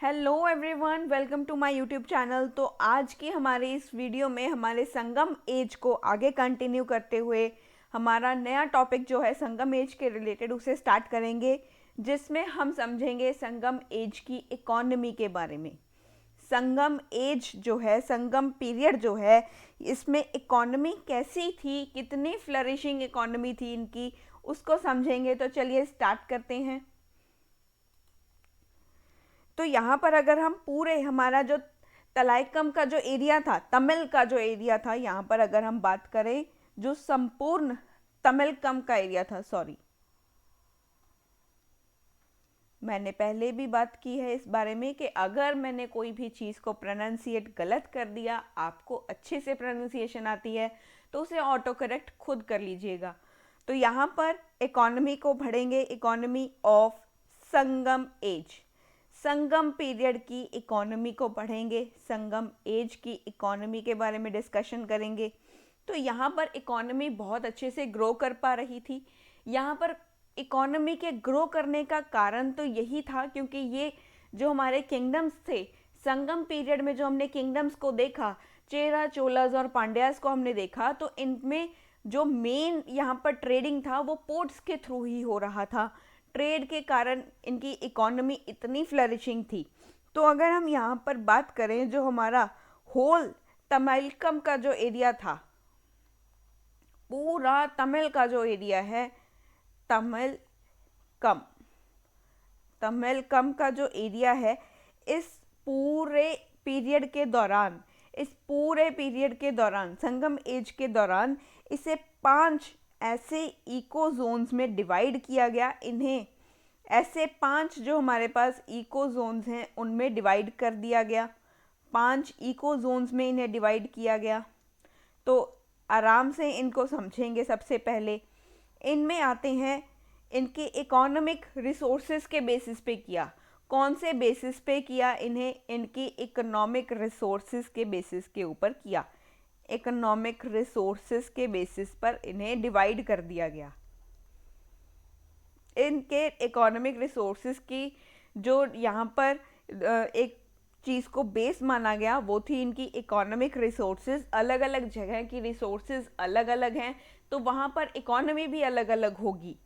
Hello everyone, welcome to my YouTube channel. तो आज की हमारे इस वीडियो में हमारे संगम एज को आगे कंटिन्यू करते हुए हमारा नया टॉपिक जो है संगम एज के रिलेटेड उसे स्टार्ट करेंगे, जिसमें हम समझेंगे संगम एज की इकोनॉमी के बारे में। संगम एज जो है, संगम पीरियड जो है, इसमें इकोनॉमी कैसी थी, कितनी फ्लरिशिंग इकोनॉमी थी इनकी, उसको समझेंगे। तो चलिए स्टार्ट करते हैं। तो यहाँ पर अगर हम पूरे हमारा जो तलाइकम का जो एरिया था, तमिल का जो एरिया था, यहाँ पर अगर हम बात करें, जो संपूर्ण तमिलकम का एरिया था, सॉरी मैंने पहले भी बात की है इस बारे में कि अगर मैंने कोई भी चीज़ को प्रोनाउंसिएट गलत कर दिया, आपको अच्छे से प्रोनाउंसिएशन आती है तो उसे ऑटो करेक्ट खुद कर लीजिएगा। तो यहाँ पर इकोनॉमी को पढ़ेंगे, economy of Sangam age, Sangam period की इकोनॉमी को पढ़ेंगे, संगम एज की इकोनॉमी के बारे में डिस्कशन करेंगे। तो यहाँ पर इकोनॉमी बहुत अच्छे से ग्रो कर पा रही थी। यहाँ पर इकोनॉमी के ग्रो करने का कारण तो यही था क्योंकि ये जो हमारे किंगडम्स थे, संगम पीरियड में जो हमने किंगडम्स को देखा, चेरा, चोलास और पांड्यास को हमने देखा, तो इनमें जो मेन यहाँ पर ट्रेडिंग था वो पोर्ट्स के थ्रू ही हो रहा था। ट्रेड के कारण इनकी इकोनॉमी इतनी फ्लरिशिंग थी। तो अगर हम यहाँ पर बात करें, जो हमारा होल तमिलकम का जो एरिया था, पूरा तमिल का जो एरिया है, तमिलकम का जो एरिया है, इस पूरे पीरियड के दौरान संगम एज के दौरान इसे 5 ऐसे इको जोन्स में डिवाइड किया गया। इन्हें ऐसे 5 जो हमारे पास इको जोन्स हैं उनमें डिवाइड कर दिया गया। 5 इको जोन्स में इन्हें डिवाइड किया गया। तो आराम से इनको समझेंगे। सबसे पहले इनमें आते हैं, इनके इकोनॉमिक रिसोर्सेज के बेसिस पे किया। कौन से बेसिस पे किया? इन्हें इनकी इकोनॉमिक रिसोर्सेज के बेसिस के ऊपर किया। इकोनॉमिक रिसोर्सेज के बेसिस पर इन्हें डिवाइड कर दिया गया। इनके इकोनॉमिक रिसोर्सेज की जो यहाँ पर एक चीज़ को बेस माना गया वो थी इनकी इकोनॉमिक रिसोर्सेज। अलग अलग जगह की रिसोर्सेज अलग अलग हैं, तो वहाँ पर इकोनॉमी भी अलग अलग होगी।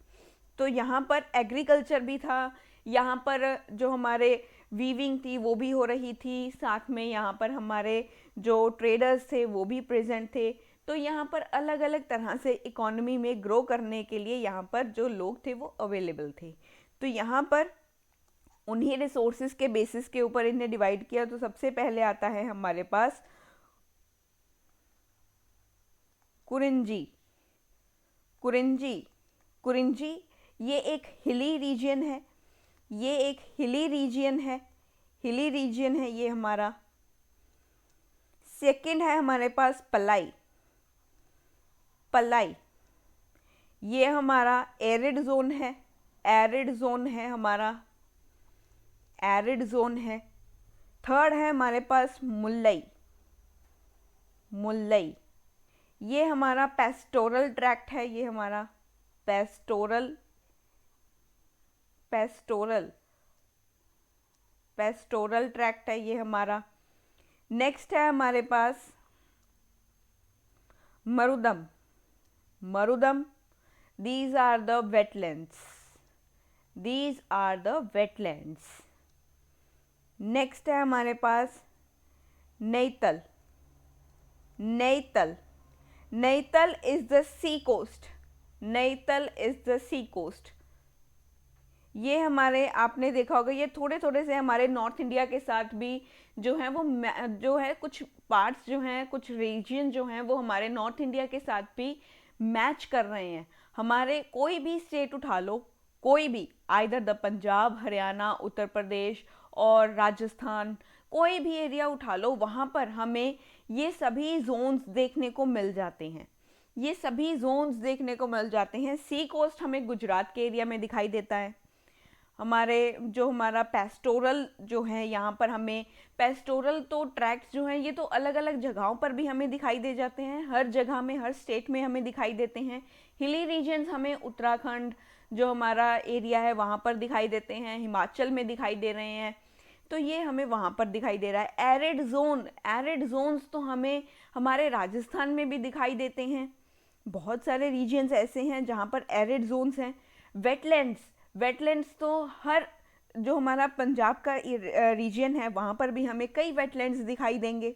तो यहाँ पर एग्रीकल्चर भी था, यहाँ पर जो हमारे वीविंग थी वो भी हो रही थी, साथ में यहाँ पर हमारे जो ट्रेडर्स थे वो भी प्रेजेंट थे। तो यहाँ पर अलग अलग तरह से इकोनॉमी में ग्रो करने के लिए यहाँ पर जो लोग थे वो अवेलेबल थे। तो यहाँ पर उन्हीं रिसोर्सेज के बेसिस के ऊपर इन्हें डिवाइड किया। तो सबसे पहले आता है हमारे पास कुरिंजी। ये एक हिली रीजन है, हिली रीजन है ये हमारा। सेकंड है हमारे पास पलाई, ये हमारा एरिड जोन है, हमारा एरिड जोन है। थर्ड है हमारे पास मुल्लई, ये हमारा पेस्टोरल ट्रैक्ट है, ये हमारा पेस्टोरल ट्रैक्ट है ये हमारा। नेक्स्ट है हमारे पास Marudam, these are the wetlands। Next है हमारे पास नैतल इज द सी कोस्ट। ये हमारे, आपने देखा होगा, ये थोड़े थोड़े से हमारे नॉर्थ इंडिया के साथ भी जो है वो जो है कुछ पार्ट्स जो हैं, कुछ रीजन जो हैं वो हमारे नॉर्थ इंडिया के साथ भी मैच कर रहे हैं। हमारे कोई भी स्टेट उठा लो, कोई भी, आइदर द पंजाब, हरियाणा, उत्तर प्रदेश और राजस्थान, कोई भी एरिया उठा लो, वहाँ पर हमें ये सभी जोन्स देखने को मिल जाते हैं। सी कोस्ट हमें गुजरात के एरिया में दिखाई देता है। हमारा पेस्टोरल जो है, यहाँ पर हमें पेस्टोरल तो ट्रैक्ट्स जो हैं ये तो अलग अलग जगहों पर भी हमें दिखाई दे जाते हैं, हर जगह में, हर स्टेट में हमें दिखाई देते हैं। हिली रीजन्स हमें उत्तराखंड जो हमारा एरिया है वहाँ पर दिखाई देते हैं, हिमाचल में दिखाई दे रहे हैं। तो ये हमें वहाँ पर दिखाई दे रहा है। एरिड जोन्स तो हमें हमारे राजस्थान में भी दिखाई देते हैं। बहुत सारे रीजन्स ऐसे हैं जहाँ पर एरिड जोन्स हैं। वेटलैंड्स तो हर जो हमारा पंजाब का रीजन है वहाँ पर भी हमें कई वेटलैंड्स दिखाई देंगे।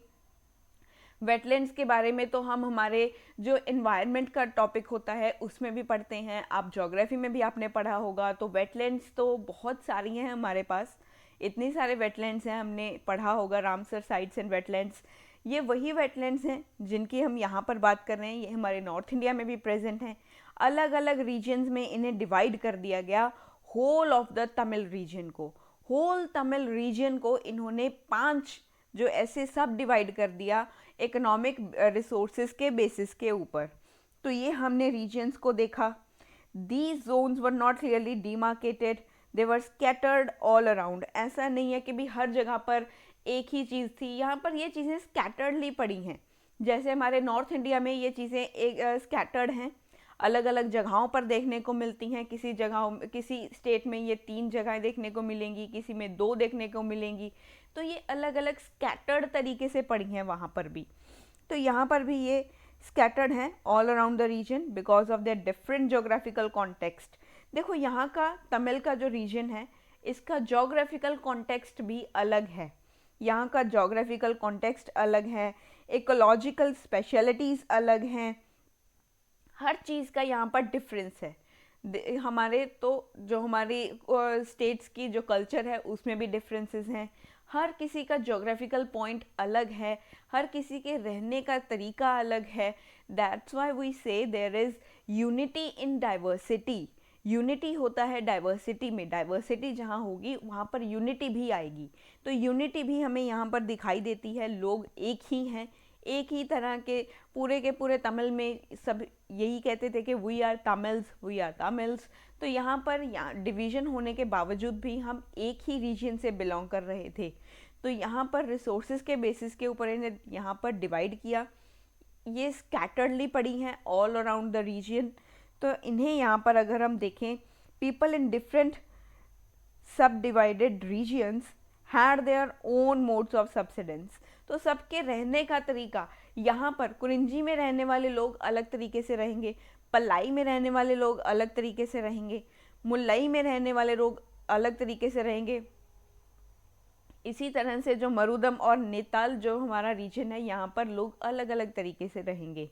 वेटलैंड्स के बारे में तो हम हमारे जो एनवायरनमेंट का टॉपिक होता है उसमें भी पढ़ते हैं, आप ज्योग्राफी में भी आपने पढ़ा होगा। तो वेटलैंड्स तो बहुत सारी हैं हमारे पास, इतने सारे वेटलैंड्स हैं, हमने पढ़ा होगा रामसर साइट्स एंड वेटलैंड्स। ये वही वेटलैंड्स हैं जिनकी हम यहाँ पर बात कर रहे हैं, ये हमारे नॉर्थ इंडिया में भी प्रेजेंट हैं। अलग अलग रीजन्स में इन्हें डिवाइड कर दिया गया। Whole of the Tamil region को, होल तमिल रीजन को इन्होंने 5 जो ऐसे सब डिवाइड कर दिया इकोनॉमिक रिसोर्सेज के बेसिस के ऊपर। तो ये हमने रीजन्स को देखा। These zones were not clearly demarcated, they were scattered all around. ऐसा नहीं है कि भी हर जगह पर एक ही चीज़ थी, यहाँ पर ये चीज़ें स्कैटर्डली पड़ी हैं। जैसे हमारे नॉर्थ इंडिया में ये चीज़ें एक स्कैटर्ड हैं, अलग अलग जगहों पर देखने को मिलती हैं। किसी जगह, किसी स्टेट में ये 3 जगहें देखने को मिलेंगी, किसी में 2 देखने को मिलेंगी। तो ये अलग अलग स्कैटर्ड तरीके से पड़ी हैं वहाँ पर भी। तो यहाँ पर भी ये स्कैटर्ड हैं all around the region because of their different geographical context. देखो यहाँ का तमिल का जो रीजन है इसका जोग्राफिकल कॉन्टेक्स्ट भी अलग है। यहाँ का जोग्राफिकल कॉन्टेक्स्ट अलग है, इकोलॉजिकल स्पेशलिटीज़ अलग हैं, हर चीज़ का यहाँ पर डिफरेंस है। हमारे तो जो हमारी स्टेट्स की जो कल्चर है उसमें भी डिफरेंसेस हैं। हर किसी का जोग्राफिकल पॉइंट अलग है, हर किसी के रहने का तरीका अलग है। That's why we say there is unity in diversity. Unity होता है डाइवर्सिटी में, डाइवर्सिटी जहाँ होगी वहाँ पर यूनिटी भी आएगी। तो यूनिटी भी हमें यहाँ पर दिखाई देती है। लोग एक ही हैं, एक ही तरह के पूरे तमिल में सब यही कहते थे कि वी आर तमिल्स। तो यहाँ पर डिवीज़न होने के बावजूद भी हम एक ही रीजन से बिलोंग कर रहे थे। तो यहाँ पर रिसोर्सेज के बेसिस के ऊपर इन्हें यहाँ पर डिवाइड किया। ये स्कैटर्डली पड़ी हैं ऑल अराउंड द रीजन। तो इन्हें यहाँ पर अगर हम देखें, people in different subdivided regions had their own modes of subsistence. तो सबके रहने का तरीका, यहाँ पर कुरिंजी में रहने वाले लोग अलग तरीके से रहेंगे, पल्लाई में रहने वाले लोग अलग तरीके से रहेंगे, मुल्लाई में रहने वाले लोग अलग तरीके से रहेंगे। इसी तरह से जो मरुदम और नेताल जो हमारा रीजन है यहाँ पर लोग अलग अलग तरीके से रहेंगे।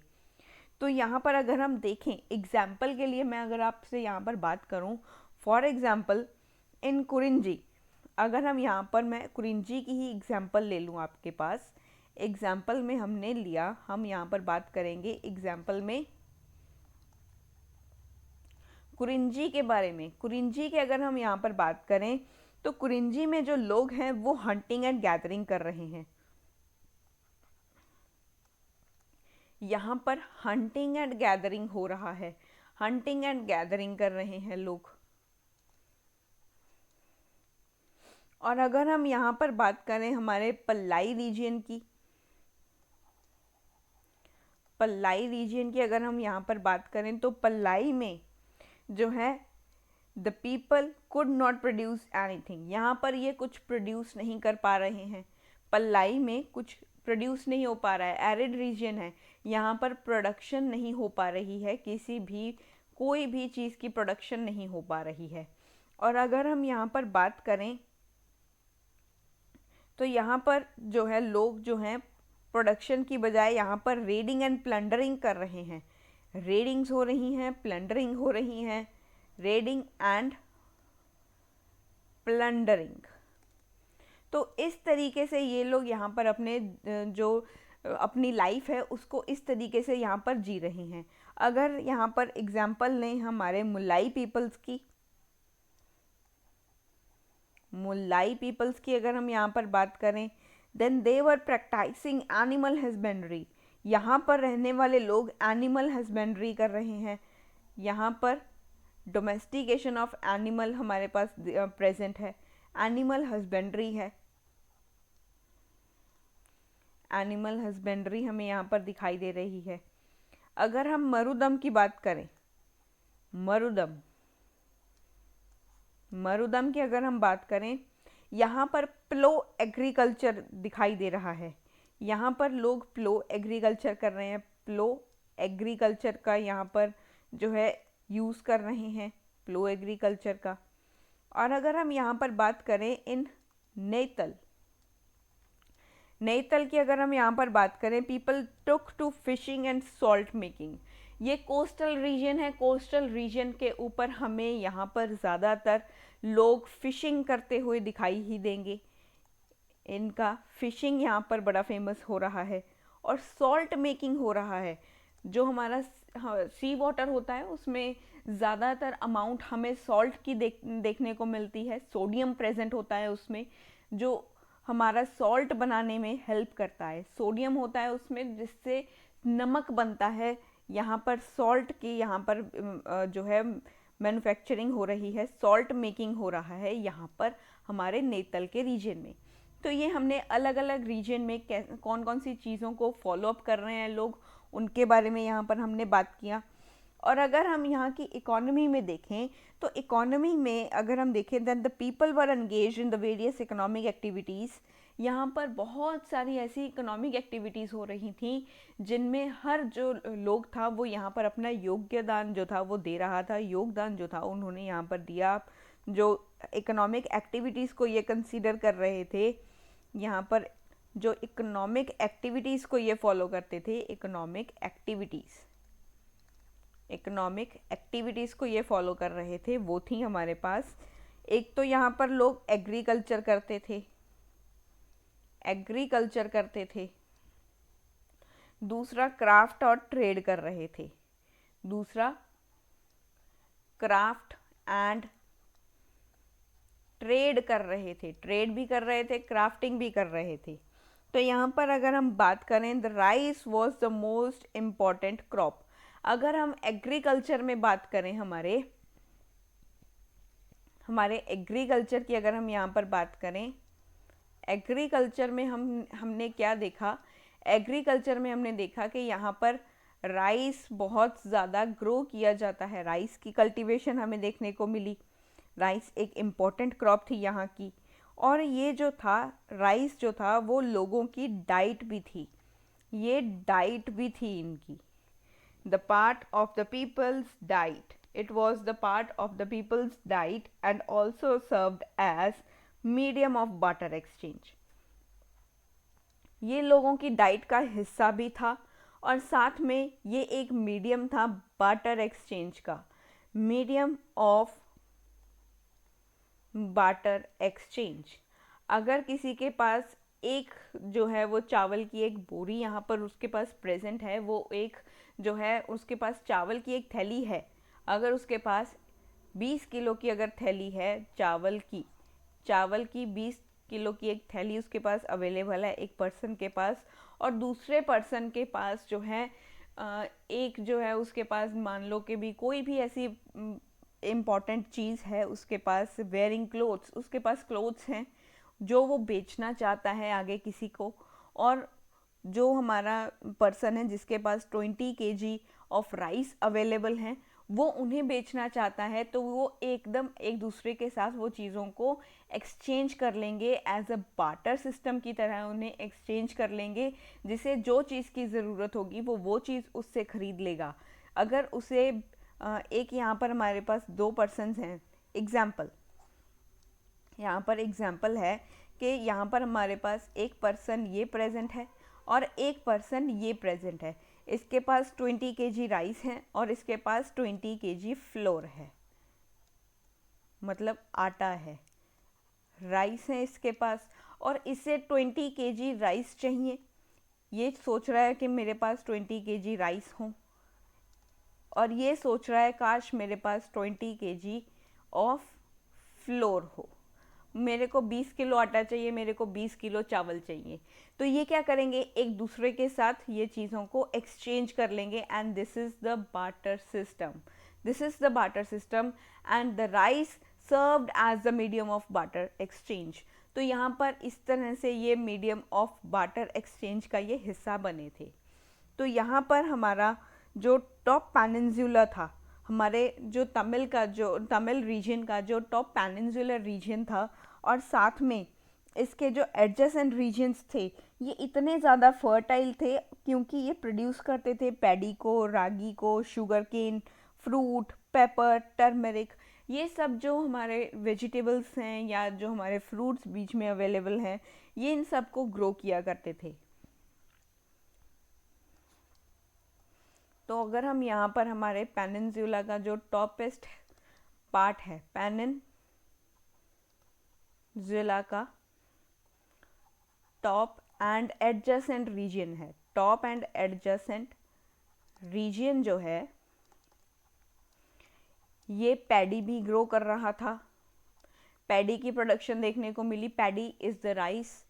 तो यहाँ पर अगर हम देखें एग्जाम्पल के लिए, मैं अगर आपसे यहाँ पर बात करूँ, फॉर एग्ज़ाम्पल इन कुरिंजी, अगर हम यहाँ पर मैं कुरिंजी की ही एग्जाम्पल ले लूँ आपके पास, एग्जाम्पल में हमने लिया, हम यहाँ पर बात करेंगे एग्जाम्पल में कुरिंजी के बारे में। कुरिंजी के अगर हम यहाँ पर बात करें तो कुरिंजी में जो लोग हैं वो हंटिंग एंड गैदरिंग कर रहे हैं। यहाँ पर हंटिंग एंड गैदरिंग हो रहा है, हंटिंग एंड गैदरिंग कर रहे हैं लोग। और अगर हम यहाँ पर बात करें हमारे पल्लाई रीजन की, पल्लाई रीजन की अगर हम यहाँ पर बात करें तो पल्लाई में जो है the people could not produce anything. यहाँ पर ये कुछ प्रोड्यूस नहीं कर पा रहे हैं, पल्लाई में कुछ प्रोड्यूस नहीं हो पा रहा है, एरिड रीजन है, यहाँ पर प्रोडक्शन नहीं हो पा रही है, किसी भी कोई भी चीज़ की प्रोडक्शन नहीं हो पा रही है। और अगर हम यहाँ पर बात करें तो यहाँ पर जो है लोग जो हैं प्रोडक्शन की बजाय यहाँ पर रेडिंग एंड प्लंडरिंग कर रहे हैं। रेडिंग्स हो रही हैं, प्लंडरिंग हो रही हैं, रेडिंग एंड प्लंडरिंग। तो इस तरीके से ये लोग यहाँ पर अपने जो अपनी लाइफ है उसको इस तरीके से यहाँ पर जी रहे हैं। अगर यहाँ पर एग्जाम्पल लें हमारे मुल्लाई पीपल्स की, मुल्लाई पीपल्स की अगर हम यहाँ पर बात करें, then they were practicing animal husbandry. यहाँ पर रहने वाले लोग एनिमल हस्बेंड्री कर रहे हैं। यहाँ पर डोमेस्टिकेशन ऑफ एनिमल हमारे पास प्रेजेंट है, एनिमल हस्बेंड्री है, एनिमल हस्बेंड्री हमें यहाँ पर दिखाई दे रही है। अगर हम मरुदम की बात करें, मरुदम की अगर हम बात करें, यहाँ पर प्लो एग्रीकल्चर दिखाई दे रहा है, यहाँ पर लोग प्लो एग्रीकल्चर कर रहे हैं, प्लो एग्रीकल्चर का यहाँ पर जो है यूज़ कर रहे हैं, प्लो एग्रीकल्चर का। और अगर हम यहाँ पर बात करें इन नेतल, नेतल की अगर हम यहाँ पर बात करें, people took to fishing and salt making. ये कोस्टल रीजन है, कोस्टल रीजन के ऊपर हमें यहाँ पर ज़्यादातर लोग फिशिंग करते हुए दिखाई ही देंगे। इनका फिशिंग यहाँ पर बड़ा फेमस हो रहा है और सॉल्ट मेकिंग हो रहा है। जो हमारा सी वाटर होता है उसमें ज़्यादातर अमाउंट हमें सॉल्ट की देखने को मिलती है, सोडियम प्रेजेंट होता है उसमें, जो हमारा सॉल्ट बनाने में हेल्प करता है। सोडियम होता है उसमें जिससे नमक बनता है। यहाँ पर सॉल्ट की यहाँ पर जो है मैन्युफैक्चरिंग हो रही है, सॉल्ट मेकिंग हो रहा है यहाँ पर हमारे नेतल के रीजन में। तो ये हमने अलग अलग रीजन में कौन कौन सी चीज़ों को फॉलोअप कर रहे हैं लोग, उनके बारे में यहाँ पर हमने बात किया। और अगर हम यहाँ की इकोनॉमी में देखें तो इकोनॉमी में अगर हम देखें that the people were engage in the various economic activities. यहाँ पर बहुत सारी ऐसी इकोनॉमिक एक्टिविटीज़ हो रही थी जिनमें हर जो लोग था वो यहाँ पर अपना योगदान जो था वो दे रहा था, योगदान जो था उन्होंने यहाँ पर दिया। जो इकोनॉमिक एक्टिविटीज़ को ये कंसीडर कर रहे थे, यहाँ पर जो इकोनॉमिक एक्टिविटीज़ को ये फॉलो करते थे, इकोनॉमिक एक्टिविटीज़ को ये फॉलो कर रहे थे, वो थी हमारे पास। एक तो यहाँ पर लोग एग्रीकल्चर करते थे, दूसरा क्राफ्ट और ट्रेड कर रहे थे, दूसरा क्राफ्ट एंड ट्रेड कर रहे थे, ट्रेड भी कर रहे थे, क्राफ्टिंग भी कर रहे थे। तो यहाँ पर अगर हम बात करें, the rice was the most important crop. अगर हम एग्रीकल्चर में बात करें, हमारे एग्रीकल्चर की अगर हम यहाँ पर बात करें, एग्रीकल्चर में हमने क्या देखा, एग्रीकल्चर में हमने देखा कि यहाँ पर राइस बहुत ज़्यादा ग्रो किया जाता है, राइस की कल्टीवेशन हमें देखने को मिली। राइस एक इम्पॉर्टेंट क्रॉप थी यहाँ की। और ये जो था राइस जो था वो लोगों की डाइट भी थी, ये डाइट भी थी इनकी। The part of the people's diet, it was the part of the people's diet and also served as medium of barter exchange. ये लोगों की डाइट का हिस्सा भी था और साथ में ये एक मीडियम था बार्टर एक्सचेंज का, मीडियम ऑफ बार्टर एक्सचेंज। अगर किसी के पास एक जो है वो चावल की एक बोरी यहाँ पर उसके पास प्रेजेंट है, वो एक जो है उसके पास चावल की एक थैली है, अगर उसके पास 20 किलो की अगर थैली है चावल की 20 किलो की एक थैली उसके पास अवेलेबल है एक पर्सन के पास, और दूसरे पर्सन के पास जो है एक जो है उसके पास मान लो कि भी कोई भी ऐसी इम्पॉर्टेंट चीज़ है उसके पास, वेयरिंग क्लोथ्स, उसके पास क्लोथ्स हैं जो वो बेचना चाहता है आगे किसी को, और जो हमारा पर्सन है जिसके पास 20 kg ऑफ राइस अवेलेबल हैं वो उन्हें बेचना चाहता है, तो वो एकदम एक दूसरे के साथ वो चीज़ों को एक्सचेंज कर लेंगे, एज अ बार्टर सिस्टम की तरह उन्हें एक्सचेंज कर लेंगे, जिसे जो चीज़ की ज़रूरत होगी वो चीज़ उससे ख़रीद लेगा। अगर उसे एक यहाँ पर हमारे पास 2 पर्सन्स हैं, एग्जाम्पल यहाँ पर एग्जाम्पल है कि यहाँ पर हमारे पास एक पर्सन ये प्रेजेंट है और एक पर्सन ये प्रेजेंट है, इसके पास 20 kg राइस है और इसके पास 20 kg फ्लोर है, मतलब आटा है, राइस है इसके पास और इसे 20 kg राइस चाहिए। ये सोच रहा है कि मेरे पास 20 kg राइस हो, और ये सोच रहा है काश मेरे पास 20 kg ऑफ फ्लोर हो, मेरे को 20 किलो आटा चाहिए, मेरे को 20 किलो चावल चाहिए। तो ये क्या करेंगे, एक दूसरे के साथ ये चीज़ों को एक्सचेंज कर लेंगे, and this is the barter system, this is the barter system and the rice served as the medium of barter exchange. तो यहाँ पर इस तरह से ये मीडियम ऑफ बार्टर एक्सचेंज का ये हिस्सा बने थे। तो यहाँ पर हमारा जो टॉप पेनिनसुला था, हमारे जो तमिल रीजन का जो टॉप पेनिनसुलर रीजन था, और साथ में इसके जो एडजेसेंट रीजन्स थे, ये इतने ज़्यादा फर्टाइल थे क्योंकि ये प्रोड्यूस करते थे पैडी को, रागी को, sugar cane, fruit, pepper, turmeric. ये सब जो हमारे वेजिटेबल्स हैं या जो हमारे फ्रूट्स बीच में अवेलेबल हैं, ये इन सब को ग्रो किया करते थे। तो अगर हम यहाँ पर हमारे पेनिनसुला का जो टॉपेस्ट पार्ट है, पेनिनसुला का टॉप एंड एडजेसेंट रीजन है, टॉप एंड एडजेसेंट रीजन जो है, ये पैडी भी ग्रो कर रहा था। पैडी की प्रोडक्शन देखने को मिली, paddy is the rice.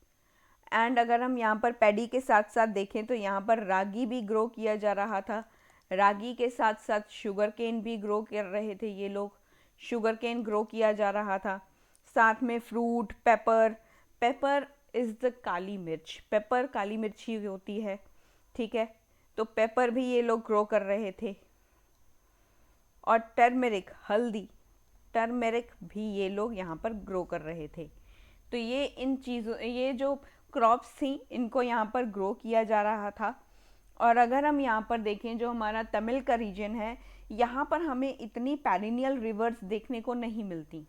And अगर हम यहाँ पर पैडी के साथ साथ देखें तो यहाँ पर रागी भी ग्रो किया जा रहा था। रागी के साथ साथ शुगर केन भी ग्रो कर रहे थे ये लोग, शुगर केन ग्रो किया जा रहा था। साथ में fruit, pepper, pepper is the काली मिर्च, पेपर काली मिर्च ही होती है, ठीक है। तो पेपर भी ये लोग ग्रो कर रहे थे। और टर्मेरिक, हल्दी, टर्मेरिक भी ये लोग यहाँ पर ग्रो कर रहे थे। तो ये इन चीज़ों, ये जो क्रॉप्स थी, इनको यहाँ पर ग्रो किया जा रहा था। और अगर हम यहाँ पर देखें, जो हमारा तमिल का रीजन है, यहाँ पर हमें इतनी पेरिनियल रिवर्स देखने को नहीं मिलती।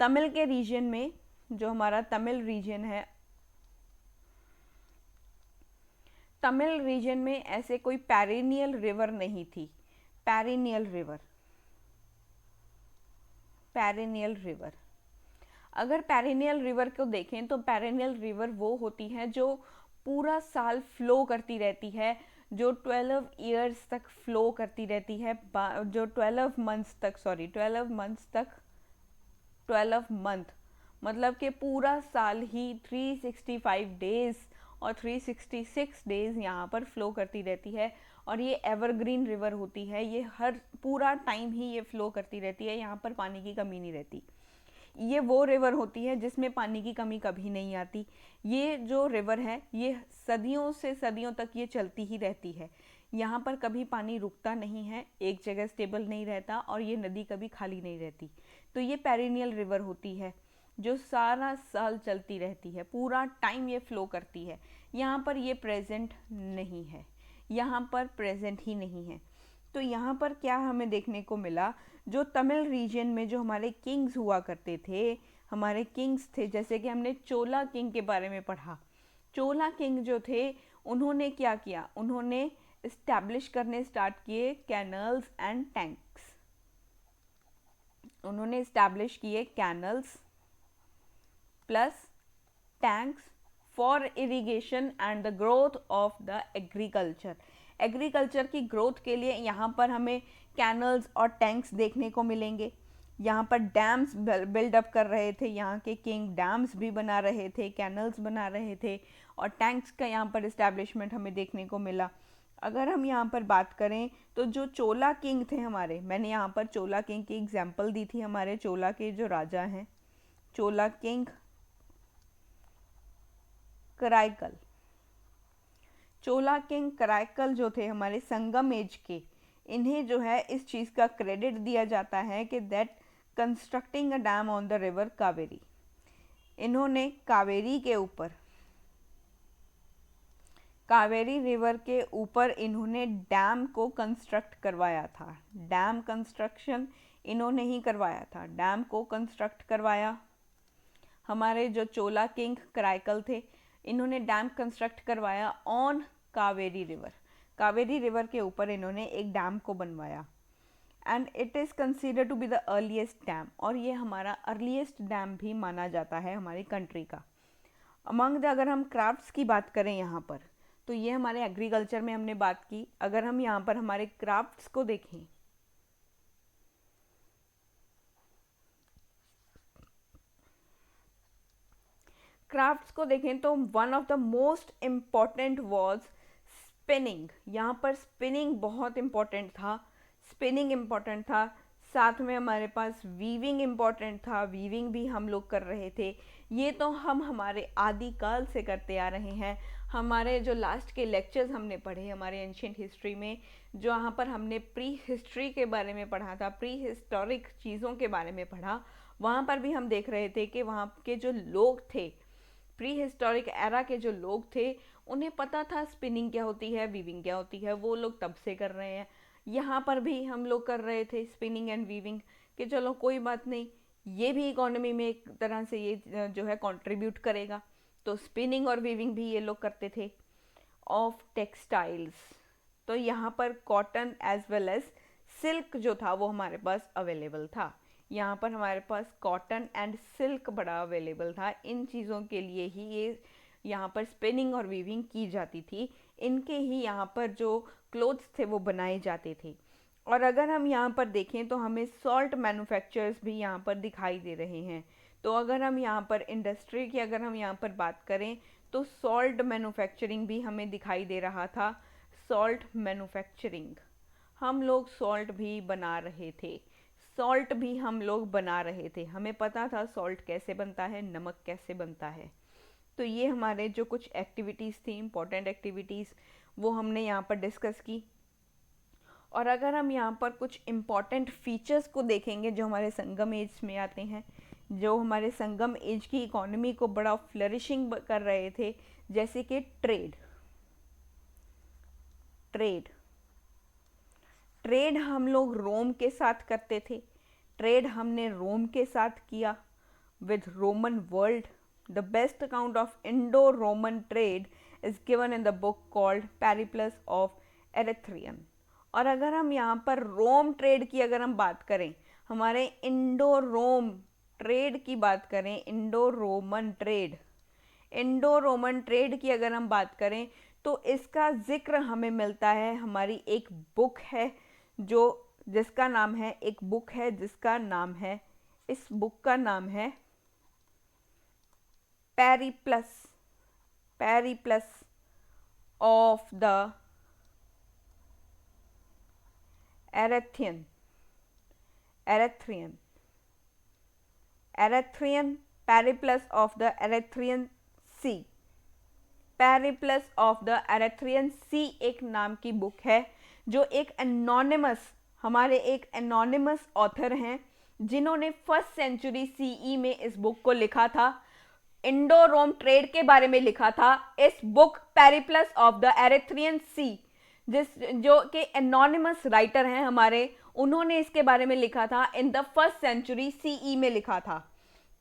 तमिल के रीजन में, जो हमारा तमिल रीजन है, तमिल रीजन में ऐसे कोई पेरिनियल रिवर नहीं थी। पेरिनियल रिवर, पेरिनियल रिवर, अगर पेरिनियल रिवर को देखें तो पेरिनियल रिवर वो होती है जो पूरा साल फ्लो करती रहती है, जो 12 ईयर्स तक फ्लो करती रहती है, जो 12 मंथ्स तक, 12 मंथ, मतलब कि पूरा साल ही 365 डेज और 366 डेज यहाँ पर फ्लो करती रहती है। और ये एवरग्रीन रिवर होती है, ये हर पूरा टाइम ही ये फ्लो करती रहती है, यहाँ पर पानी की कमी नहीं रहती। ये वो रिवर होती है जिसमें पानी की कमी कभी नहीं आती। ये जो रिवर है, ये सदियों से सदियों तक ये चलती ही रहती है, यहाँ पर कभी पानी रुकता नहीं है, एक जगह स्टेबल नहीं रहता, और ये नदी कभी खाली नहीं रहती। तो ये पेरिनियल रिवर होती है जो सारा साल चलती रहती है, पूरा टाइम ये फ्लो करती है। यहाँ पर ये प्रेजेंट नहीं है, यहाँ पर प्रेजेंट ही नहीं है। तो यहाँ पर क्या हमें देखने को मिला, जो तमिल रीजन में जो हमारे किंग्स हुआ करते थे, हमारे किंग्स थे, जैसे कि हमने चोला किंग के बारे में पढ़ा। चोला किंग जो थे, उन्होंने क्या किया, उन्होंने इस्टेब्लिश करने स्टार्ट किए कैनल्स एंड टैंक्स। उन्होंने इस्टेब्लिश किए canals plus tanks for irrigation and the growth of the agriculture. Agriculture की ग्रोथ के लिए यहाँ पर हमें कैनल्स और टैंक्स देखने को मिलेंगे। यहाँ पर डैम्स बिल्डअप कर रहे थे, यहाँ के किंग डैम्स भी बना रहे थे, कैनल्स बना रहे थे, और टैंक्स का यहाँ पर इस्टेब्लिशमेंट हमें देखने को मिला। अगर हम यहाँ पर बात करें तो जो चोला किंग थे हमारे, मैंने यहाँ पर चोला किंग की एग्जाम्पल दी थी, हमारे चोला के जो राजा हैं, चोला किंग कराईकल, चोला किंग कराईकल जो थे हमारे संगम एज के, इन्हें जो है इस चीज़ का क्रेडिट दिया जाता है कि that constructing a dam on the river Kaveri. इन्होंने कावेरी के ऊपर, कावेरी रिवर के ऊपर इन्होंने डैम को कंस्ट्रक्ट करवाया था। डैम कंस्ट्रक्शन इन्होंने ही करवाया था, डैम को कंस्ट्रक्ट करवाया। हमारे जो चोला किंग कराईकल थे, इन्होंने डैम कंस्ट्रक्ट करवाया on Kaveri river, Kaveri river के ऊपर इन्होंने एक डैम को बनवाया। And it is consider to be the earliest dam, और ये हमारा अर्लीस्ट डैम भी माना जाता है हमारी कंट्री का। अमंग द, अगर हम क्राफ्ट्स की बात करें यहाँ पर, तो ये हमारे एग्रीकल्चर में हमने बात की। अगर हम यहाँ पर हमारे क्राफ्ट्स को देखें, क्राफ्ट्स को देखें तो one of the most important was spinning. यहाँ पर स्पिनिंग बहुत इम्पॉर्टेंट था, स्पिनिंग इम्पॉर्टेंट था। साथ में हमारे पास वीविंग इम्पॉर्टेंट था, वीविंग भी हम लोग कर रहे थे। ये तो हम हमारे आदिकाल से करते आ रहे हैं। हमारे जो लास्ट के लेक्चर्स हमने पढ़े हमारे एंशियंट हिस्ट्री में, जहाँ पर हमने प्री हिस्ट्री के बारे में पढ़ा था, प्री हिस्टोरिक चीज़ों के बारे में पढ़ा, वहाँ पर भी हम देख रहे थे कि वहाँ के जो लोग थे, प्री हिस्टोरिक एरा के जो लोग थे, उन्हें पता था स्पिनिंग क्या होती है, वीविंग क्या होती है, वो लोग तब से कर रहे हैं। यहाँ पर भी हम लोग कर रहे थे स्पिनिंग एंड वीविंग, कि चलो कोई बात नहीं, ये भी इकोनॉमी में एक तरह से ये जो है कंट्रीब्यूट करेगा। तो स्पिनिंग और वीविंग भी ये लोग करते थे। ऑफ टेक्सटाइल्स, तो यहाँ पर cotton as well as silk जो था वो हमारे पास अवेलेबल था। यहाँ पर हमारे पास कॉटन एंड सिल्क बड़ा अवेलेबल था। इन चीज़ों के लिए ही ये यहाँ पर स्पिनिंग और वीविंग की जाती थी। इनके ही यहाँ पर जो क्लोथ्स थे वो बनाए जाते थे। और अगर हम यहाँ पर देखें तो हमें सॉल्ट मैन्युफैक्चरर्स भी यहाँ पर दिखाई दे रहे हैं। तो अगर हम यहाँ पर इंडस्ट्री की अगर हम यहाँ पर बात करें तो सॉल्ट मैन्युफैक्चरिंग भी हमें दिखाई दे रहा था। सॉल्ट मैन्युफैक्चरिंग, हम लोग सॉल्ट भी बना रहे थे, सॉल्ट भी हम लोग बना रहे थे। हमें पता था सॉल्ट कैसे बनता है, नमक कैसे बनता है। तो ये हमारे जो कुछ एक्टिविटीज़ थी, इम्पोर्टेंट एक्टिविटीज़, वो हमने यहाँ पर डिस्कस की। और अगर हम यहाँ पर कुछ इम्पॉर्टेंट फीचर्स को देखेंगे जो हमारे संगम एज में आते हैं, जो हमारे संगम एज की इकोनॉमी को बड़ा फ्लरिशिंग कर रहे थे, जैसे कि ट्रेड। ट्रेड ट्रेड हम लोग रोम के साथ करते थे। ट्रेड हमने रोम के साथ किया with Roman world. The best account of Indo Roman trade is given in the book called Periplus of Erythraean. और अगर हम यहाँ पर रोम ट्रेड की अगर हम बात करें, हमारे इंडो रोम ट्रेड की बात करें, इंडो रोमन ट्रेड की अगर हम बात करें तो इसका जिक्र हमें मिलता है, हमारी एक बुक है जो जिसका नाम है, एक बुक है जिसका नाम है, इस बुक का नाम है Periplus of the Erythraean, Periplus of the Erythraean Sea. Periplus of the Erythraean Sea एक नाम की बुक है, जो एक एनोनिमस, हमारे एक एनोनिमस ऑथर हैं जिन्होंने 1st सेंचुरी सीई में इस बुक को लिखा था, इंडो रोम ट्रेड के बारे में लिखा था। इस book Periplus of the Erythraean सी, जो कि एनोनिमस राइटर हैं हमारे, उन्होंने इसके बारे में लिखा था, in the 1st century CE में लिखा था।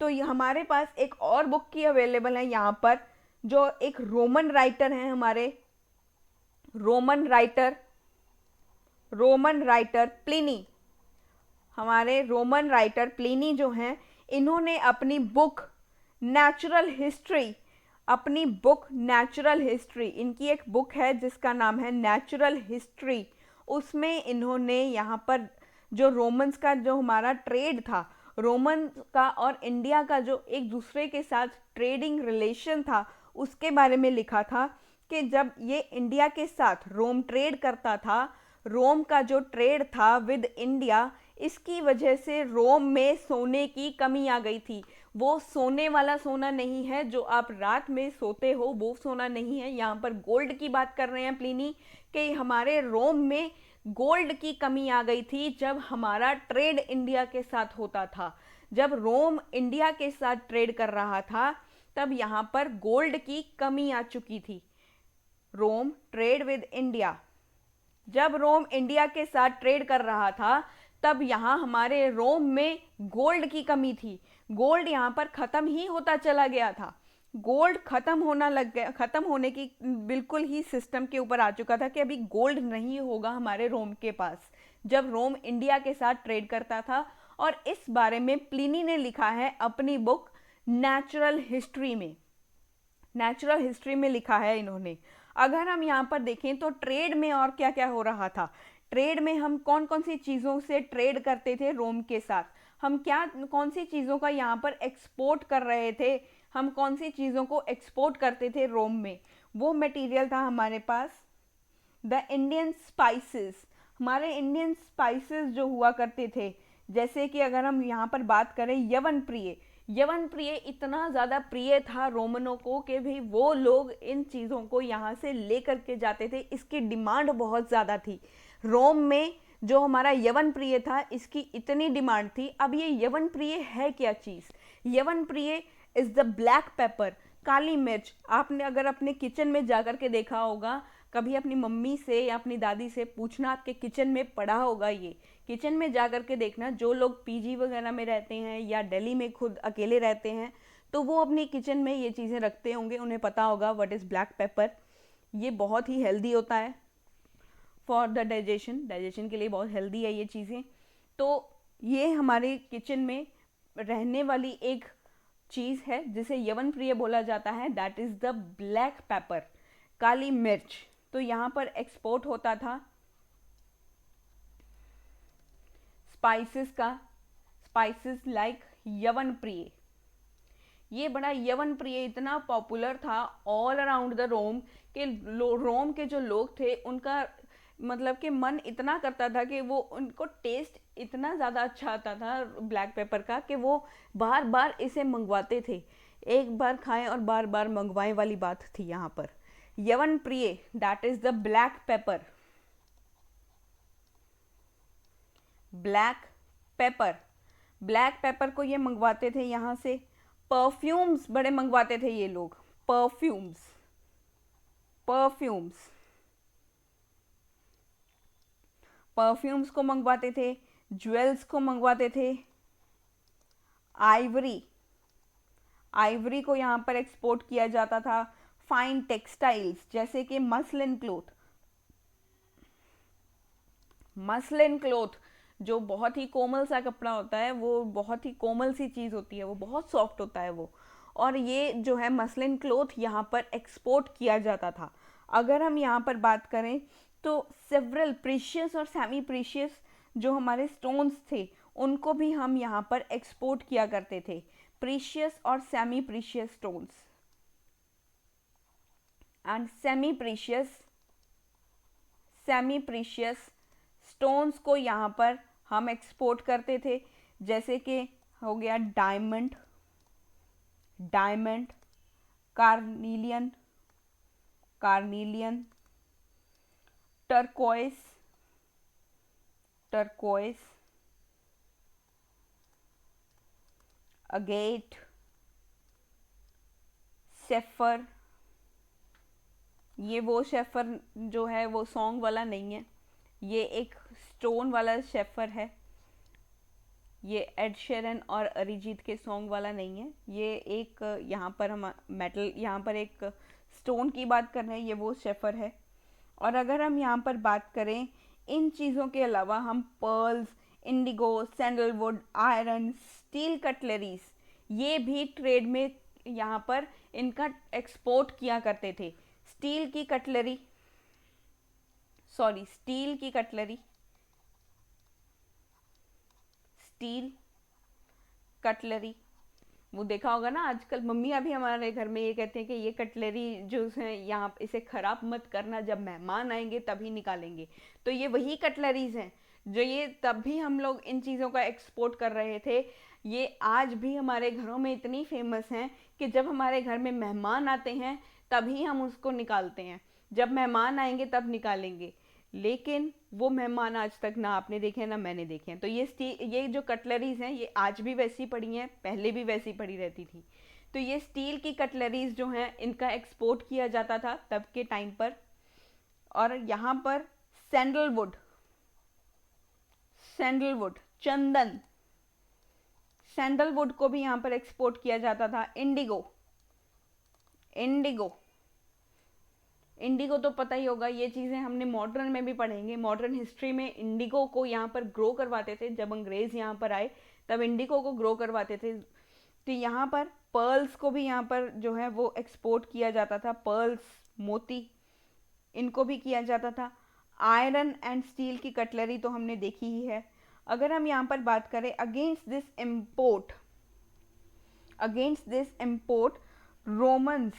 तो हमारे पास एक और बुक की अवेलेबल है यहाँ पर, जो एक रोमन राइटर हैं हमारे, रोमन राइटर प्लिनी। हमारे रोमन राइटर प्लिनी जो हैं, इन्होंने अपनी बुक नेचुरल हिस्ट्री, इनकी एक बुक है जिसका नाम है नेचुरल हिस्ट्री। उसमें इन्होंने यहाँ पर जो रोमन्स का जो हमारा ट्रेड था, रोमन का और इंडिया का जो एक दूसरे के साथ ट्रेडिंग रिलेशन था, उसके बारे में लिखा था कि जब ये इंडिया के साथ रोम ट्रेड करता था, रोम का जो ट्रेड था विद इंडिया, इसकी वजह से रोम में सोने की कमी आ गई थी। वो सोने वाला सोना नहीं है जो आप रात में सोते हो, वो सोना नहीं है। यहाँ पर गोल्ड की बात कर रहे हैं प्लिनी, कि हमारे रोम में गोल्ड की कमी आ गई थी जब हमारा ट्रेड इंडिया के साथ होता था। जब रोम इंडिया के साथ ट्रेड कर रहा था, तब यहाँ पर गोल्ड की कमी आ चुकी थी। रोम ट्रेड विद इंडिया, जब रोम इंडिया के साथ ट्रेड कर रहा था, तब यहाँ हमारे रोम में गोल्ड की कमी थी। गोल्ड यहाँ पर ख़त्म ही होता चला गया था। गोल्ड ख़त्म होना लग गया, ख़त्म होने की बिल्कुल ही सिस्टम के ऊपर आ चुका था कि अभी गोल्ड नहीं होगा हमारे रोम के पास, जब रोम इंडिया के साथ ट्रेड करता था। और इस बारे में प्लिनी ने लिखा है अपनी बुक नेचुरल हिस्ट्री में लिखा है इन्होंने। अगर हम यहाँ पर देखें तो ट्रेड में और क्या क्या हो रहा था, ट्रेड में हम कौन कौन सी चीज़ों से ट्रेड करते थे रोम के साथ, हम कौन सी चीज़ों का यहाँ पर एक्सपोर्ट कर रहे थे, हम कौन सी चीज़ों को एक्सपोर्ट करते थे रोम में। वो मटेरियल था हमारे पास द इंडियन स्पाइसेस। हमारे इंडियन स्पाइसेस जो हुआ करते थे, जैसे कि अगर हम यहाँ पर बात करें यवन प्रिय, यवन प्रिय इतना ज़्यादा प्रिय था रोमनों को कि भाई वो लोग इन चीज़ों को यहाँ से ले करके जाते थे, इसकी डिमांड बहुत ज़्यादा थी। रोम में जो हमारा यवन प्रिय था इसकी इतनी डिमांड थी। अब ये यवन प्रिय है क्या चीज़? यवन प्रिय इज़ द ब्लैक पेपर, काली मिर्च। आपने अगर अपने किचन में जा कर के देखा होगा, कभी अपनी मम्मी से या अपनी दादी से पूछना, आपके किचन में पड़ा होगा। ये किचन में जा कर के देखना, जो लोग पीजी वगैरह में रहते हैं या दिल्ली में खुद अकेले रहते हैं तो वो अपनी किचन में ये चीज़ें रखते होंगे, उन्हें पता होगा व्हाट इज़ ब्लैक पेपर। ये बहुत ही हेल्दी होता है फॉर द डाइजेशन के लिए बहुत हेल्दी है ये चीज़ें। तो ये हमारे किचन में रहने वाली एक चीज़ है जिसे यवन प्रिय बोला जाता है, that is the black pepper, काली मिर्च। तो यहाँ पर एक्सपोर्ट होता था स्पाइसेस का, स्पाइसेस लाइक यवन प्रिय। ये बड़ा यवन प्रिय इतना पॉपुलर था ऑल अराउंड द रोम के रोम के जो लोग थे उनका मतलब कि मन इतना करता था कि वो उनको टेस्ट इतना ज़्यादा अच्छा आता था ब्लैक पेपर का कि वो बार बार इसे मंगवाते थे। एक बार खाएं और बार बार मंगवाएं वाली बात थी यहाँ पर। यवन प्रिय, that is the black paper, black pepper. Black pepper को ये मंगवाते थे यहाँ से। परफ्यूम्स बड़े मंगवाते थे ये लोग, परफ्यूम्स, परफ्यूम्स, परफ्यूम्स को मंगवाते थे, ज्वेल्स को मंगवाते थे, आइवरी, आइवरी को यहाँ पर एक्सपोर्ट किया जाता था। फाइन टेक्सटाइल्स जैसे कि मसलिन क्लोथ, मसलिन क्लोथ जो बहुत ही कोमल सा कपड़ा होता है, वो बहुत ही कोमल सी चीज़ होती है, वो बहुत सॉफ्ट होता है वो। और ये जो है मसलिन क्लोथ यहाँ पर एक्सपोर्ट किया जाता था। अगर हम यहाँ पर बात करें तो सेवरल प्रीशियस और सेमी प्रीशियस जो हमारे स्टोन्स थे उनको भी हम यहाँ पर एक्सपोर्ट किया करते थे, प्रीशियस और semi precious stones. And semi precious stones को यहाँ पर हम एक्सपोर्ट करते थे, जैसे कि हो गया diamond, diamond, carnelian, carnelian, turquoise, turquoise, agate, safer. ये वो शेफर जो है वो सॉन्ग वाला नहीं है, ये एक स्टोन वाला शेफर है। ये एड शेरन और अरिजीत के सॉन्ग वाला नहीं है, ये एक यहाँ पर हम मेटल, यहाँ पर एक स्टोन की बात कर रहे हैं, ये वो शेफर है। और अगर हम यहाँ पर बात करें इन चीज़ों के अलावा, हम pearls, Indigo, sandalwood, iron, steel cutleries, ये भी ट्रेड में यहाँ पर इनका एक्सपोर्ट किया करते थे। स्टील की कटलरी, सॉरी स्टील की कटलरी, स्टील कटलरी, वो देखा होगा ना आजकल मम्मी अभी हमारे घर में ये कहते हैं कि ये कटलरी जो है यहाँ इसे ख़राब मत करना, जब मेहमान आएंगे तभी निकालेंगे। तो ये वही कटलरीज हैं जो ये तब भी हम लोग इन चीज़ों का एक्सपोर्ट कर रहे थे। ये आज भी हमारे घरों में इतनी फेमस हैं कि जब हमारे घर में मेहमान आते हैं तभी हम उसको निकालते हैं, जब मेहमान आएंगे तब निकालेंगे। लेकिन वो मेहमान आज तक ना आपने देखे हैं ना मैंने देखे हैं। तो ये जो कटलरीज हैं ये आज भी वैसी पड़ी हैं, पहले भी वैसी पड़ी रहती थी। तो ये स्टील की कटलरीज जो हैं इनका एक्सपोर्ट किया जाता था तब के टाइम पर। और यहाँ पर सैंडलवुड, सैंडलवुड, चंदन, सैंडलवुड को भी यहाँ पर एक्सपोर्ट किया जाता था। इंडिगो, इंडिगो, इंडिगो तो पता ही होगा, ये चीज़ें हमने मॉडर्न में भी पढ़ेंगे, मॉडर्न हिस्ट्री में इंडिगो को यहाँ पर ग्रो करवाते थे। जब अंग्रेज़ यहाँ पर आए तब इंडिगो को ग्रो करवाते थे। तो यहाँ पर पर्ल्स को भी यहाँ पर जो है वो एक्सपोर्ट किया जाता था, पर्ल्स, मोती, इनको भी किया जाता था। आयरन एंड स्टील की कटलरी तो हमने देखी ही है। अगर हम यहाँ पर बात करें against this import Romans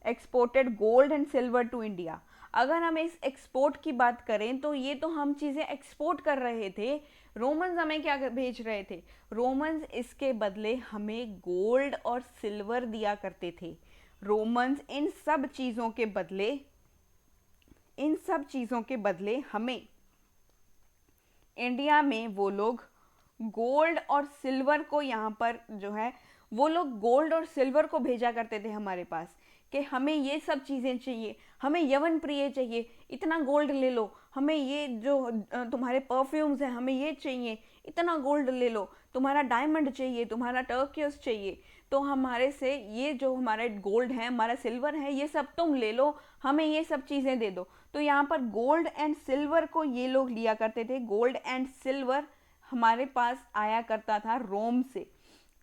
exported gold and silver to India. अगर हम इस एक्सपोर्ट की बात करें तो ये तो हम चीज़ें एक्सपोर्ट कर रहे थे, रोमन्स हमें क्या भेज रहे थे, रोमन्स इसके बदले हमें गोल्ड और सिल्वर दिया करते थे। रोमन्स इन सब चीज़ों के बदले हमें इंडिया में वो लोग गोल्ड और सिल्वर को यहाँ पर जो है वो लोग गोल्ड और सिल्वर को भेजा करते थे हमारे पास कि हमें ये सब चीज़ें चाहिए, हमें यवन प्रिय चाहिए, इतना गोल्ड ले लो, हमें ये जो तुम्हारे परफ्यूम्स हैं हमें ये चाहिए, इतना गोल्ड ले लो, तुम्हारा डायमंड चाहिए, तुम्हारा टर्कियस चाहिए, तो हमारे से ये जो हमारा गोल्ड है, हमारा सिल्वर है, ये सब तुम ले लो, हमें ये सब चीज़ें दे दो। तो यहाँ पर गोल्ड एंड सिल्वर को ये लोग लिया करते थे। गोल्ड एंड सिल्वर हमारे पास आया करता था रोम से।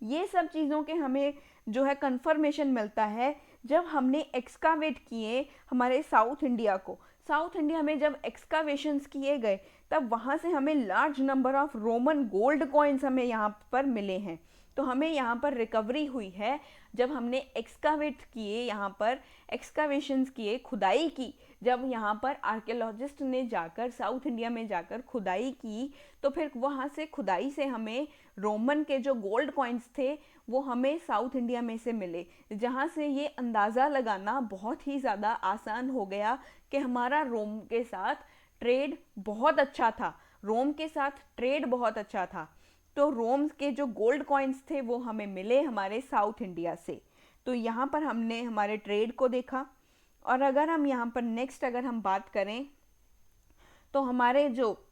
ये सब चीज़ों के हमें जो है कंफर्मेशन मिलता है जब हमने एक्सकावेट किए हमारे साउथ इंडिया में जब एक्सकावेशंस किए गए, तब वहाँ से हमें large number of Roman gold coins हमें यहाँ पर मिले हैं। तो हमें यहाँ पर रिकवरी हुई है जब हमने एक्सकावेट किए, यहाँ पर एक्सकावेशंस किए, खुदाई की, जब यहाँ पर आर्कियोलॉजिस्ट ने जाकर साउथ इंडिया में जाकर खुदाई की, तो फिर वहाँ से खुदाई से हमें रोमन के जो गोल्ड कॉइन्स थे वो हमें साउथ इंडिया में से मिले, जहाँ से ये अंदाज़ा लगाना बहुत ही ज़्यादा आसान हो गया कि हमारा रोम के साथ ट्रेड बहुत अच्छा था, रोम के साथ ट्रेड बहुत अच्छा था। तो रोम के जो गोल्ड कॉइन्स थे वो हमें मिले हमारे साउथ इंडिया से। तो यहाँ पर हमने हमारे ट्रेड को देखा। और अगर हम यहाँ पर नेक्स्ट अगर हम बात करें तो हमारे जो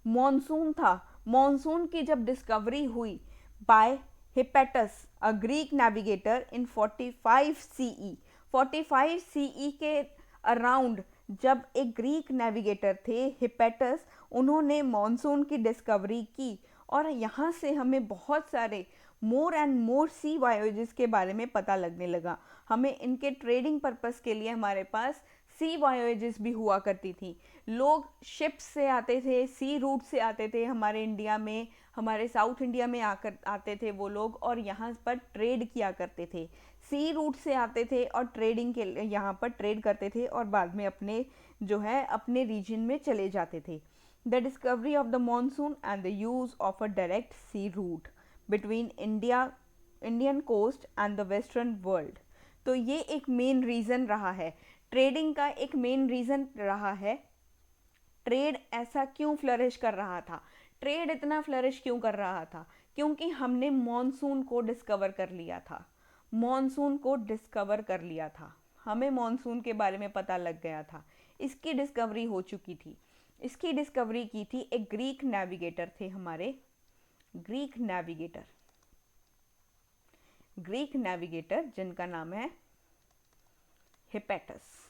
मॉनसून था, मॉनसून की जब डिस्कवरी हुई by Hippalus a Greek navigator in 45 CE, 45 CE के अराउंड जब एक ग्रीक नेविगेटर थे हिपेटस, उन्होंने मॉनसून की डिस्कवरी की और यहाँ से हमें बहुत सारे more and more C voyages के बारे में पता लगने लगा। हमें इनके ट्रेडिंग पर्पस के लिए हमारे पास सी वॉयेजेस भी हुआ करती थी। लोग शिप्स से आते थे, सी रूट से आते थे हमारे इंडिया में, हमारे साउथ इंडिया में आते थे वो लोग और यहाँ पर ट्रेड किया करते थे। सी रूट से आते थे और ट्रेडिंग के लिए यहाँ पर ट्रेड करते थे और बाद में अपने जो है अपने रीजन में चले जाते थे। The discovery of the monsoon and the use of a direct sea route between Indian coast and the western world. तो ये एक मेन रीज़न रहा है, ट्रेडिंग का एक मेन रीज़न रहा है। ट्रेड ऐसा क्यों फ्लरिश कर रहा था, ट्रेड इतना फ्लरिश क्यों कर रहा था? क्योंकि हमने मॉनसून को डिस्कवर कर लिया था, मॉनसून को डिस्कवर कर लिया था, हमें मॉनसून के बारे में पता लग गया था, इसकी डिस्कवरी हो चुकी थी। इसकी डिस्कवरी की थी एक ग्रीक नेविगेटर थे हमारे, ग्रीक नेविगेटर जिनका नाम है हिपेटस।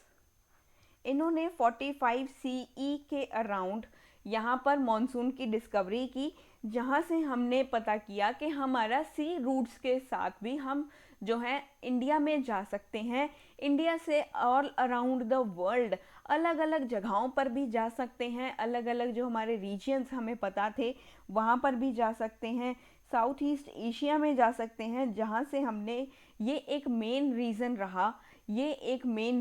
इन्होंने 45 CE के अराउंड यहाँ पर मॉनसून की डिस्कवरी की, जहाँ से हमने पता किया कि हमारा सी रूट्स के साथ भी हम जो है इंडिया में जा सकते हैं, इंडिया से ऑल अराउंड द वर्ल्ड अलग अलग जगहों पर भी जा सकते हैं, अलग अलग जो हमारे रीजन्स हमें पता थे वहाँ पर भी जा सकते हैं, साउथ ईस्ट एशिया में जा सकते हैं, जहाँ से हमने ये एक मेन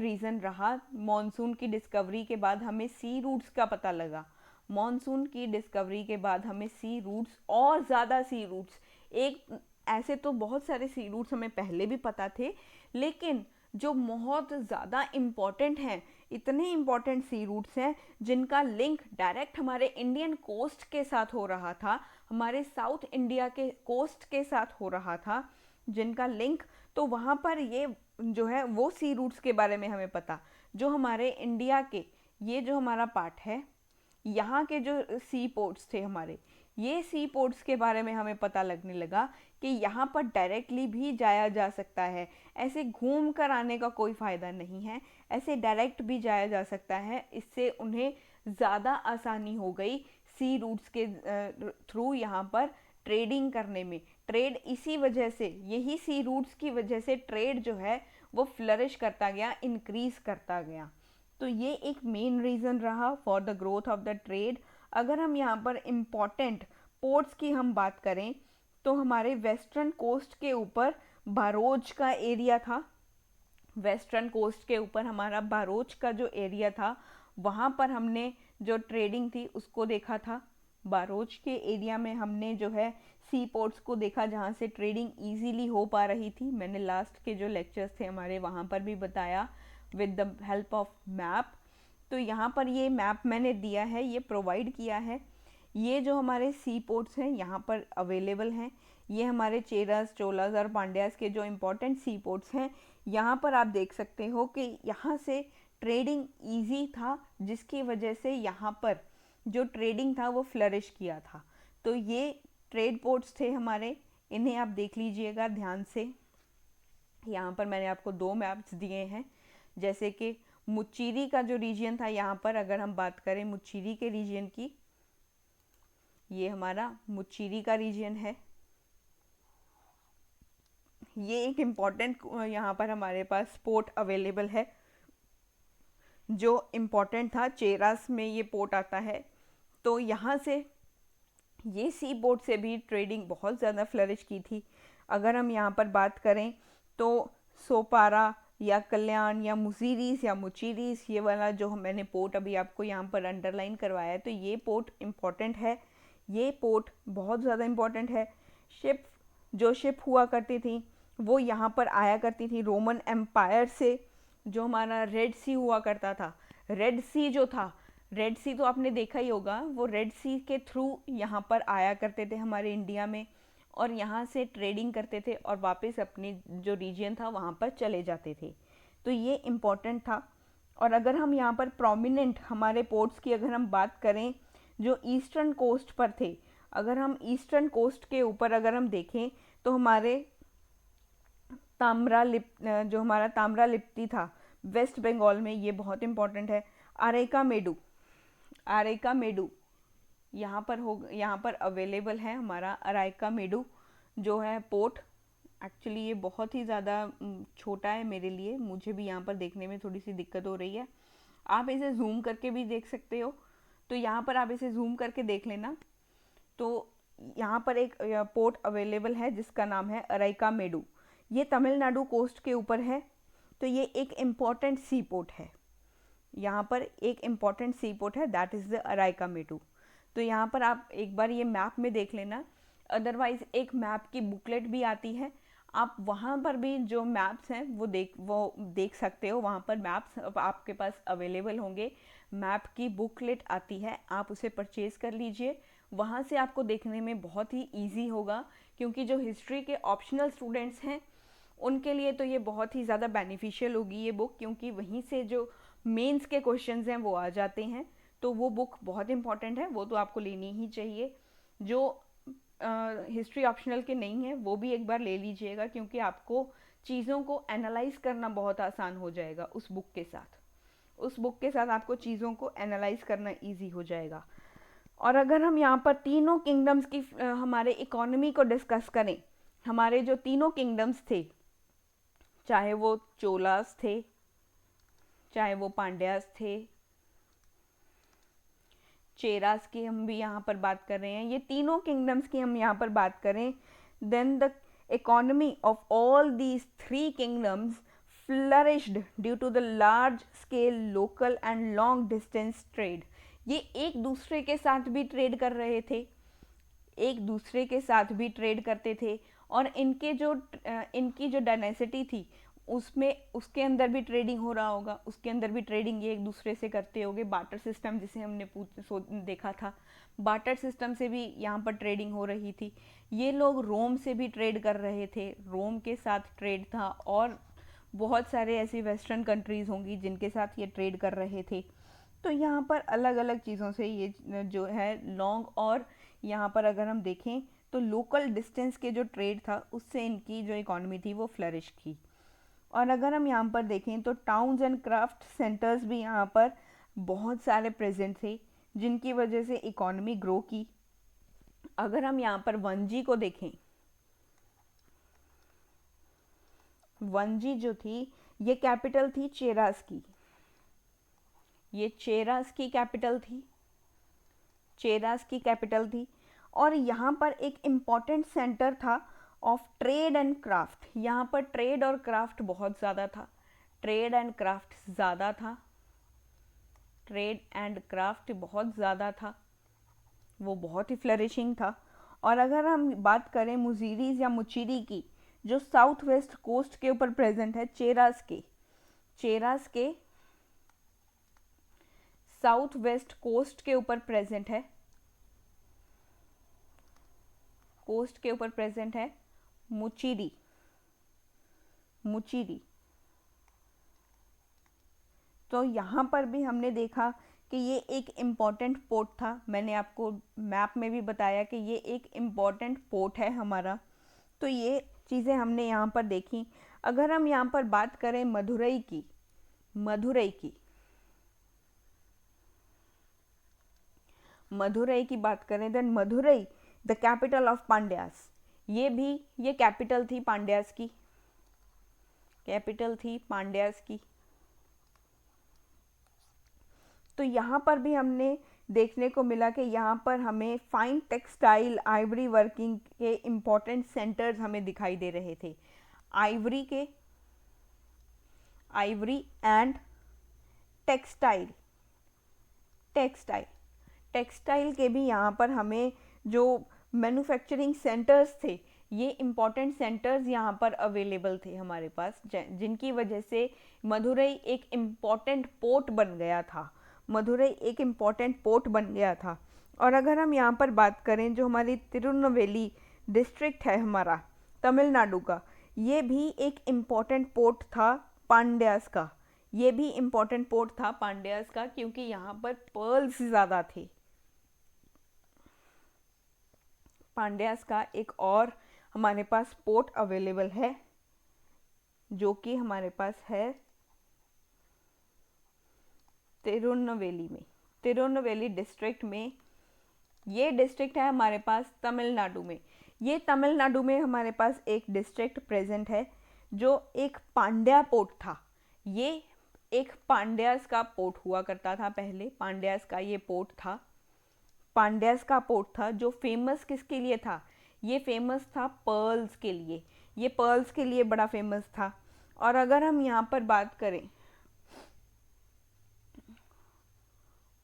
रीज़न रहा मॉनसून की डिस्कवरी के बाद हमें सी रूट्स का पता लगा। मॉनसून की डिस्कवरी के बाद हमें सी रूट्स और ज़्यादा सी रूट्स, एक ऐसे तो बहुत सारे सी रूट्स हमें पहले भी पता थे, लेकिन जो बहुत ज़्यादा इम्पॉर्टेंट हैं, इतने इम्पॉर्टेंट सी रूट्स हैं जिनका लिंक डायरेक्ट हमारे इंडियन कोस्ट के साथ हो रहा था, हमारे साउथ इंडिया के कोस्ट के साथ हो रहा था, जिनका लिंक, तो वहाँ पर ये जो है वो सी रूट्स के बारे में हमें पता, जो हमारे इंडिया के ये जो हमारा पार्ट है, यहाँ के जो सी पोर्ट्स थे हमारे, ये सी पोर्ट्स के बारे में हमें पता लगने लगा कि यहाँ पर डायरेक्टली भी जाया जा सकता है, ऐसे घूम कर आने का कोई फ़ायदा नहीं है, ऐसे डायरेक्ट भी जाया जा सकता है। इससे उन्हें ज़्यादा आसानी हो गई सी रूट्स के थ्रू यहाँ पर ट्रेडिंग करने में। ट्रेड इसी वजह से, यही सी रूट्स की वजह से ट्रेड जो है वो फ्लरिश करता गया, इंक्रीज़ करता गया। तो ये एक मेन रीज़न रहा for the growth of the trade. अगर हम यहाँ पर इम्पॉर्टेंट पोर्ट्स की हम बात करें तो हमारे वेस्टर्न कोस्ट के ऊपर बारोज का एरिया था, वेस्टर्न कोस्ट के ऊपर हमारा बारोज का जो एरिया था वहाँ पर हमने जो ट्रेडिंग थी उसको देखा था। बारोच के एरिया में हमने जो है सी पोर्ट्स को देखा जहाँ से ट्रेडिंग इजीली हो पा रही थी। मैंने लास्ट के जो लेक्चर्स थे हमारे वहाँ पर भी बताया with the help of map. तो यहाँ पर ये मैप मैंने दिया है, ये प्रोवाइड किया है। ये जो हमारे सी पोर्ट्स हैं यहाँ पर अवेलेबल हैं। ये हमारे चेरास, चोलास और पांड्यास के जो इम्पोर्टेंट सी पोर्ट्स हैं। यहाँ पर आप देख सकते हो कि यहाँ से ट्रेडिंग इजी था, जिसकी वजह से यहाँ पर जो ट्रेडिंग था वो फ्लरिश किया था। तो ये ट्रेड पोर्ट्स थे हमारे, इन्हें आप देख लीजिएगा ध्यान से। यहाँ पर मैंने आपको 2 मैप्स दिए हैं। जैसे कि मुच्चीरी का जो रीजन था, यहाँ पर अगर हम बात करें मुच्चीरी के रीजन की, ये हमारा मुच्चीरी का रीजन है। ये एक इम्पॉर्टेंट यहाँ पर हमारे पास पोर्ट अवेलेबल है जो इम्पॉर्टेंट था। चेरास में ये पोर्ट आता है। तो यहाँ से ये सी पोर्ट से भी ट्रेडिंग बहुत ज़्यादा फ्लरिश की थी। अगर हम यहाँ पर बात करें तो सोपारा या कल्याण या मुजीरीस या मुचीरीस, ये वाला जो मैंने पोर्ट अभी आपको यहाँ पर अंडरलाइन करवाया है, तो ये पोर्ट इम्पॉर्टेंट है। ये पोर्ट बहुत ज़्यादा इम्पॉर्टेंट है। शिप हुआ करती थी वो यहाँ पर आया करती थी रोमन एम्पायर से। जो हमारा रेड सी हुआ करता था, रेड सी जो था, रेड सी तो आपने देखा ही होगा, वो रेड सी के थ्रू यहाँ पर आया करते थे हमारे इंडिया में, और यहाँ से ट्रेडिंग करते थे और वापस अपने जो रीजन था वहाँ पर चले जाते थे। तो ये इम्पोर्टेंट था। और अगर हम यहाँ पर प्रोमिनेंट हमारे पोर्ट्स की अगर हम बात करें जो ईस्टर्न कोस्ट पर थे, अगर हम ईस्टर्न कोस्ट के ऊपर अगर हम देखें तो हमारे जो हमारा ताम्रालिप्ति था वेस्ट बंगाल में, ये बहुत इम्पोर्टेंट है। अराइका मेडू यहाँ पर अवेलेबल है हमारा अराइका मेडू जो है पोर्ट। एक्चुअली ये बहुत ही ज़्यादा छोटा है मेरे लिए, मुझे भी यहाँ पर देखने में थोड़ी सी दिक्कत हो रही है। आप इसे जूम करके भी देख सकते हो, तो यहाँ पर आप इसे जूम करके देख लेना। तो यहाँ पर एक पोर्ट अवेलेबल है जिसका नाम है अराइका मेडू। ये तमिलनाडु कोस्ट के ऊपर है। तो ये एक इम्पॉर्टेंट सी पोर्ट है। यहाँ पर एक इम्पॉर्टेंट सी पोर्ट है, दैट इज़ द अराइका मेडू। तो यहाँ पर आप एक बार ये मैप में देख लेना। अदरवाइज़ एक मैप की बुकलेट भी आती है, आप वहाँ पर भी जो मैप्स हैं वो देख सकते हो। वहाँ पर मैप्स आपके पास अवेलेबल होंगे। मैप की बुकलेट आती है, आप उसे परचेज़ कर लीजिए। वहाँ से आपको देखने में बहुत ही ईजी होगा, क्योंकि जो हिस्ट्री के ऑप्शनल स्टूडेंट्स हैं उनके लिए तो ये बहुत ही ज़्यादा बेनिफिशियल होगी ये बुक, क्योंकि वहीं से जो मेंस के क्वेश्चंस हैं वो आ जाते हैं। तो वो बुक बहुत इंपॉर्टेंट है, वो तो आपको लेनी ही चाहिए। जो हिस्ट्री ऑप्शनल के नहीं है वो भी एक बार ले लीजिएगा, क्योंकि आपको चीज़ों को एनालाइज करना बहुत आसान हो जाएगा उस बुक के साथ। उस बुक के साथ आपको चीज़ों को एनालाइज करना ईजी हो जाएगा। और अगर हम यहाँ पर तीनों किंगडम्स की हमारे इकोनॉमी को डिस्कस करें, हमारे जो तीनों किंगडम्स थे, चाहे वो चोलास थे, चाहे वो पांड्यास थे, चेरास की हम भी यहाँ पर बात कर रहे हैं, ये तीनों किंगडम्स की हम यहाँ पर बात करें, then the economy of all these 3 kingdoms flourished due to the large scale local and long distance trade. ये एक दूसरे के साथ भी ट्रेड कर रहे थे, एक दूसरे के साथ भी ट्रेड करते थे, और इनकी जो डायनेसिटी थी उसके अंदर भी ट्रेडिंग हो रहा होगा, उसके अंदर भी ट्रेडिंग ये एक दूसरे से करते होंगे। बार्टर सिस्टम जिसे हमने देखा था, बार्टर सिस्टम से भी यहाँ पर ट्रेडिंग हो रही थी। ये लोग रोम से भी ट्रेड कर रहे थे, रोम के साथ ट्रेड था, और बहुत सारे ऐसी वेस्टर्न कंट्रीज़ होंगी जिनके साथ ये ट्रेड कर रहे थे। तो यहाँ पर अलग अलग चीज़ों से ये जो है लॉन्ग, और यहाँ पर अगर हम देखें तो लोकल डिस्टेंस के जो ट्रेड था उससे इनकी जो इकॉनमी थी वो फ्लरिश की। और अगर हम यहाँ पर देखें तो टाउन्स एंड क्राफ्ट सेंटर्स भी यहाँ पर बहुत सारे प्रेजेंट थे, जिनकी वजह से इकॉनमी ग्रो की। अगर हम यहाँ पर वंजी को देखें, वंजी जो थी ये कैपिटल थी चेरास की, ये चेरास की कैपिटल थी, चेरास की कैपिटल थी। और यहाँ पर एक इम्पॉर्टेंट सेंटर था ऑफ ट्रेड एंड क्राफ्ट। यहाँ पर ट्रेड और क्राफ्ट बहुत ज़्यादा था, ट्रेड एंड क्राफ्ट ज़्यादा था। ट्रेड एंड क्राफ्ट बहुत ज़्यादा था, वो बहुत ही फ्लरिशिंग था। और अगर हम बात करें मुजीरीज या मुचीरी की, जो साउथ वेस्ट कोस्ट के ऊपर प्रेजेंट है, चेरास के साउथ वेस्ट कोस्ट के ऊपर प्रेजेंट है, मुचीरी। तो यहाँ पर भी हमने देखा कि ये एक इम्पॉर्टेंट पोर्ट था। मैंने आपको मैप में भी बताया कि ये एक इम्पॉर्टेंट पोर्ट है हमारा। तो ये चीज़ें हमने यहाँ पर देखी। अगर हम यहाँ पर बात करें मदुरई की, बात करें, देन Madurai the capital of Pandyas, ये कैपिटल थी पांड्यास की। तो यहाँ पर भी हमने देखने को मिला कि यहाँ पर हमें फाइन टेक्सटाइल आइवरी वर्किंग के इम्पोर्टेंट सेंटर्स हमें दिखाई दे रहे थे। आइवरी एंड टेक्सटाइल के भी यहाँ पर हमें जो मैन्युफैक्चरिंग सेंटर्स थे, ये इम्पॉर्टेंट सेंटर्स यहाँ पर अवेलेबल थे हमारे पास, जिनकी वजह से मदुरई एक इम्पॉर्टेंट पोर्ट बन गया था। और अगर हम यहाँ पर बात करें, जो हमारी तिरुनेलवेली डिस्ट्रिक्ट है हमारा तमिलनाडु का, ये भी एक इम्पॉर्टेंट पोर्ट था पांड्यास का, क्योंकि यहाँ पर पर्ल्स ज़्यादा थे। पांड्यास का एक और हमारे पास पोर्ट अवेलेबल है, जो कि हमारे पास है तिरुनेलवेली डिस्ट्रिक्ट में। ये डिस्ट्रिक्ट है हमारे पास तमिलनाडु में हमारे पास एक डिस्ट्रिक्ट प्रेजेंट है, जो एक पांड्या पोर्ट था। ये एक पांड्यास का पोर्ट हुआ करता था पहले, पांड्यास का पोर्ट था, जो फेमस किसके लिए था? ये फेमस था पर्ल्स के लिए, बड़ा फेमस था। और अगर हम यहाँ पर बात करें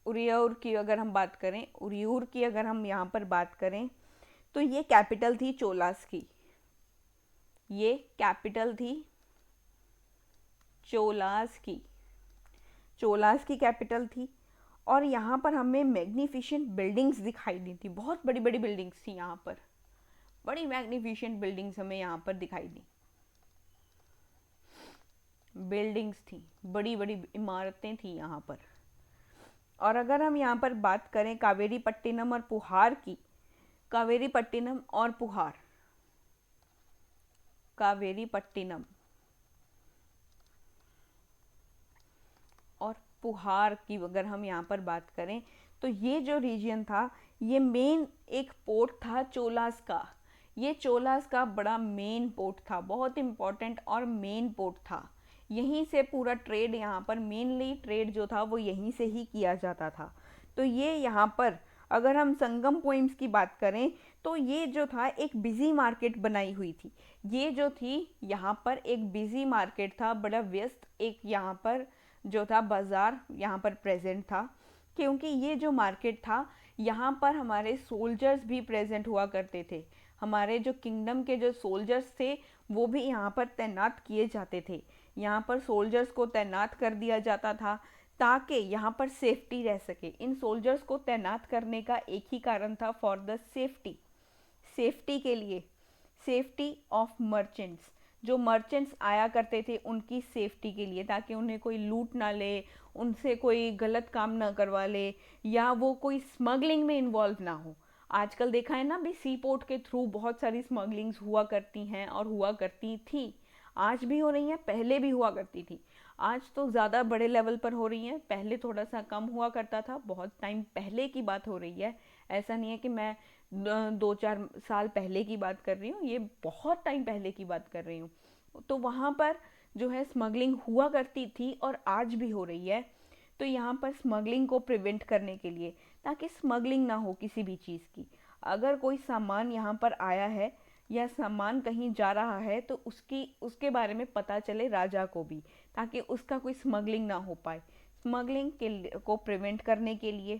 उरियूर की, अगर हम यहाँ पर बात करें, तो ये कैपिटल थी चोलास की। चोलास की कैपिटल थी। और यहाँ पर हमें मैग्निफिशेंट बिल्डिंग्स दिखाई दी थी, बहुत बड़ी बड़ी बिल्डिंग्स थी यहाँ पर, बड़ी मैग्निफिशेंट बिल्डिंग्स हमें यहाँ पर दिखाई दी, बड़ी बड़ी इमारतें थी यहाँ पर। और अगर हम यहाँ पर बात करें कावेरीपट्टिनम और पुहार की, अगर हम यहाँ पर बात करें, तो ये जो रीजन था, ये मेन एक पोर्ट था चोलास का। ये चोलास का बड़ा मेन पोर्ट था, बहुत इम्पोर्टेंट और मेन पोर्ट था। यहीं से पूरा ट्रेड, यहाँ पर मेनली ट्रेड जो था वो यहीं से ही किया जाता था। तो ये यहाँ पर अगर हम संगम पॉइंट्स की बात करें, तो ये जो था एक बिजी मार्केट बनाई हुई थी। ये जो थी यहाँ पर एक बिजी मार्केट था, बड़ा व्यस्त एक यहाँ पर जो था बाज़ार यहाँ पर प्रेजेंट था, क्योंकि ये जो मार्केट था, यहाँ पर हमारे सोल्जर्स भी प्रेजेंट हुआ करते थे। हमारे जो किंगडम के जो सोल्जर्स थे, वो भी यहाँ पर तैनात किए जाते थे। यहाँ पर सोल्जर्स को तैनात कर दिया जाता था ताकि यहाँ पर सेफ्टी रह सके। इन सोल्जर्स को तैनात करने का एक ही कारण था, फॉर द सेफ्टी के लिए, सेफ्टी ऑफ मर्चेंट्स। जो मर्चेंट्स आया करते थे उनकी सेफ्टी के लिए, ताकि उन्हें कोई लूट ना ले, उनसे कोई गलत काम ना करवा ले, या वो कोई स्मगलिंग में इन्वॉल्व ना हो। आजकल देखा है ना भी, सी पोर्ट के थ्रू बहुत सारी स्मगलिंग्स हुआ करती हैं और हुआ करती थी, आज भी हो रही हैं, पहले भी हुआ करती थी। आज तो ज़्यादा बड़े लेवल पर हो रही हैं, पहले थोड़ा सा कम हुआ करता था, बहुत टाइम पहले की बात हो रही है। ऐसा नहीं है कि मैं 2-4 साल पहले की बात कर रही हूँ, ये बहुत टाइम पहले की बात कर रही हूँ। तो वहाँ पर जो है स्मगलिंग हुआ करती थी और आज भी हो रही है। तो यहाँ पर स्मगलिंग को प्रिवेंट करने के लिए, ताकि स्मगलिंग ना हो किसी भी चीज़ की, अगर कोई सामान यहाँ पर आया है या सामान कहीं जा रहा है, तो उसके बारे में पता चले राजा को भी, ताकि उसका कोई स्मगलिंग ना हो पाए। स्मगलिंग को प्रिवेंट करने के लिए,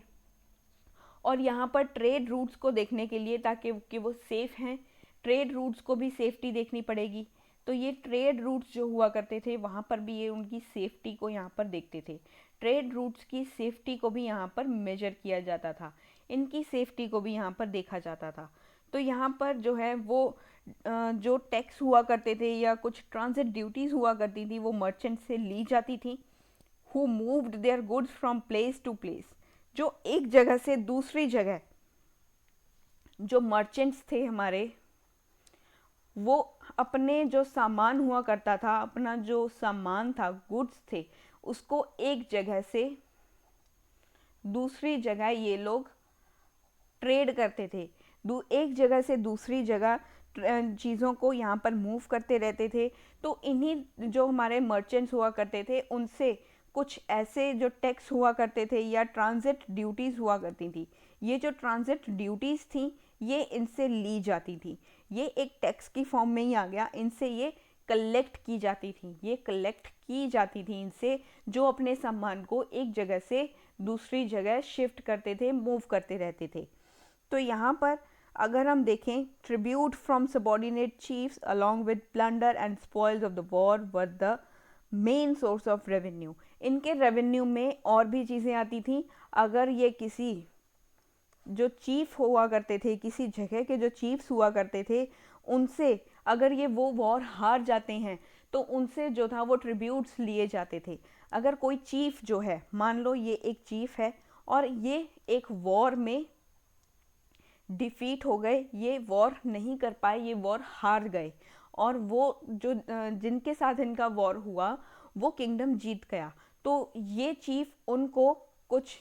और यहाँ पर ट्रेड रूट्स को देखने के लिए ताकि कि वो सेफ़ हैं, ट्रेड रूट्स को भी सेफ्टी देखनी पड़ेगी। तो ये ट्रेड रूट्स जो हुआ करते थे वहाँ पर भी ये उनकी सेफ्टी को यहाँ पर देखते थे। ट्रेड रूट्स की सेफ्टी को भी यहाँ पर मेजर किया जाता था, इनकी सेफ्टी को भी यहाँ पर देखा जाता था। तो यहाँ पर जो है वो जो टैक्स हुआ करते थे या कुछ ट्रांजिट ड्यूटीज़ हुआ करती थी वो मर्चेंट से ली जाती थी। Who moved their goods from place to place, जो एक जगह से दूसरी जगह जो मर्चेंट्स थे हमारे, वो अपने जो सामान हुआ करता था, अपना जो सामान था, गुड्स थे, उसको एक जगह से दूसरी जगह ये लोग ट्रेड करते थे। एक जगह से दूसरी जगह चीज़ों को यहाँ पर मूव करते रहते थे। तो इन्हीं जो हमारे मर्चेंट्स हुआ करते थे उनसे कुछ ऐसे जो टैक्स हुआ करते थे या ट्रांजिट ड्यूटीज़ हुआ करती थी, ये जो ट्रांजिट ड्यूटीज़ थी ये इनसे ली जाती थी। ये एक टैक्स की फॉर्म में ही आ गया, इनसे ये कलेक्ट की जाती थी, ये कलेक्ट की जाती थी इनसे, जो अपने सामान को एक जगह से दूसरी जगह शिफ्ट करते थे, मूव करते रहते थे। तो यहाँ पर अगर हम देखें, tribute from subordinate chiefs along with plunder and spoils of the war were the main source of revenue. इनके रेवेन्यू में और भी चीज़ें आती थी। अगर ये किसी जो चीफ हुआ करते थे, किसी जगह के जो चीफ्स हुआ करते थे, उनसे अगर ये वो वॉर हार जाते हैं तो उनसे जो था वो ट्रिब्यूट्स लिए जाते थे। अगर कोई चीफ जो है, मान लो ये एक चीफ है और ये एक वॉर में डिफीट हो गए, ये वॉर नहीं कर पाए, ये वॉर हार गए, और वो जो जिनके साथ इनका वॉर हुआ वो किंगडम जीत गया, तो ये चीफ उनको कुछ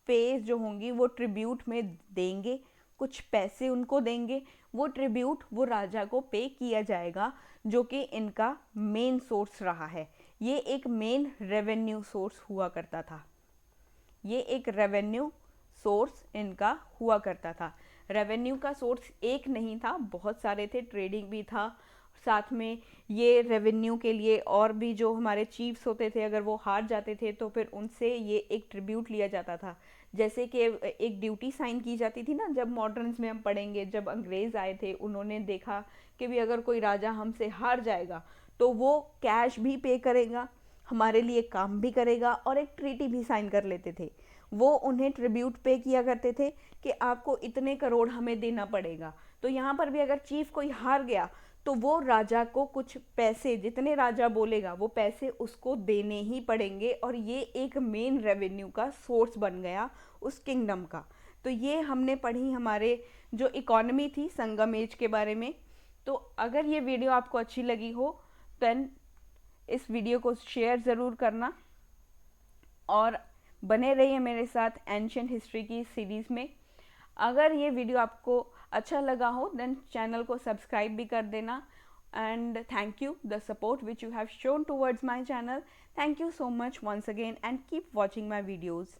पे जो होंगी वो ट्रिब्यूट में देंगे, कुछ पैसे उनको देंगे। वो ट्रिब्यूट वो राजा को पे किया जाएगा, जो कि इनका मेन सोर्स रहा है। ये एक मेन रेवेन्यू सोर्स हुआ करता था, ये एक रेवेन्यू सोर्स इनका हुआ करता था। रेवेन्यू का सोर्स एक नहीं था, बहुत सारे थे, ट्रेडिंग भी था, साथ में ये रेवेन्यू के लिए और भी जो हमारे चीफ्स होते थे अगर वो हार जाते थे तो फिर उनसे ये एक ट्रिब्यूट लिया जाता था। जैसे कि एक ड्यूटी साइन की जाती थी ना, जब मॉडर्न्स में हम पढ़ेंगे, जब अंग्रेज़ आए थे उन्होंने देखा कि भी अगर कोई राजा हमसे हार जाएगा तो वो कैश भी पे करेगा, हमारे लिए काम भी करेगा और एक ट्रीटी भी साइन कर लेते थे। वो उन्हें ट्रिब्यूट पे किया करते थे कि आपको इतने करोड़ हमें देना पड़ेगा। तो यहाँ पर भी अगर चीफ कोई हार गया तो वो राजा को कुछ पैसे, जितने राजा बोलेगा वो पैसे उसको देने ही पड़ेंगे, और ये एक मेन रेवेन्यू का सोर्स बन गया उस किंगडम का। तो ये हमने पढ़ी हमारे जो इकोनॉमी थी संगम एज के बारे में। तो अगर ये वीडियो आपको अच्छी लगी हो देन इस वीडियो को शेयर ज़रूर करना और बने रहिए मेरे साथ एंशिएंट हिस्ट्री की सीरीज़ में। अगर ये वीडियो आपको अच्छा लगा हो देन चैनल को सब्सक्राइब भी कर देना, and thank you the support which you have shown towards my channel. Thank you so much once again and keep watching my videos.